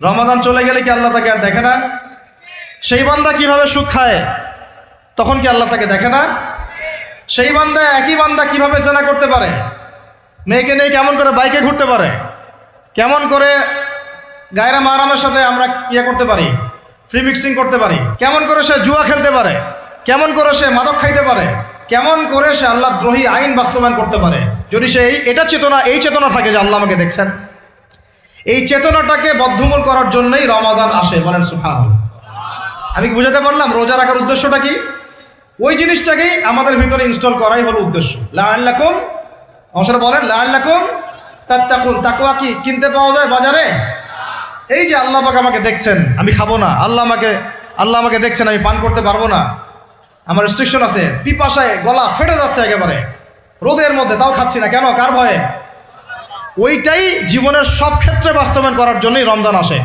রমাজান চলে গেলে কি আল্লাহ তাকে আর দেখে না? সেই বান্দা কিভাবে সুদ খায় তখন কি আল্লাহ তাকে দেখে না? সেই বান্দা, একই বান্দা কিভাবে জেনা করতে পারে, মেয়েকে নিয়ে কেমন করে বাইকে ঘুরতে পারে, কেমন করে গায়রা মাহরামের সাথে আমরা করতে পারি, ফ্রি মিক্সিং করতে পারি, কেমন করে সে জুয়া খেলতে পারে, কেমন করে সে মাদক খাইতে পারে, কেমন করে সে আল্লাহ দ্রোহী আইন বাস্তবায়ন করতে পারে, যদি সে এই চেতনা থাকে যে আল্লাহ আমাকে দেখছেন। এই চেতনাটাকে বদ্ধমূল করার জন্যই রমাজান আসে। বলেন সুবহানাল্লাহ। আমি কি বুঝাতে পারলাম রোজা রাখার উদ্দেশ্যটা কি? ওই জিনিসটাকেই আমাদের ভিতরে ইনস্টল করাই হলো উদ্দেশ্য। লাআল্লাকুম, অবসর বলেন লাআল্লাকুম তাত্তাকুন। তাকওয়া কি কিনতে পাওয়া যায় বাজারে? এই যে আল্লাহ পাক আমাকে দেখছেন, আমি খাবো না, আল্লাহ আমাকে দেখছেন, আমি পান করতে পারবো না, আমার রেস্ট্রিকশন আছে, পিপাসায় গলা ফেটে যাচ্ছে একেবারে রোদের মধ্যে, তাও খাচ্ছি না, কেন? কার ভয়ে? ওইটাই জীবনের সব ক্ষেত্রে বাস্তবায়ন করার জন্যই রমজান আসে।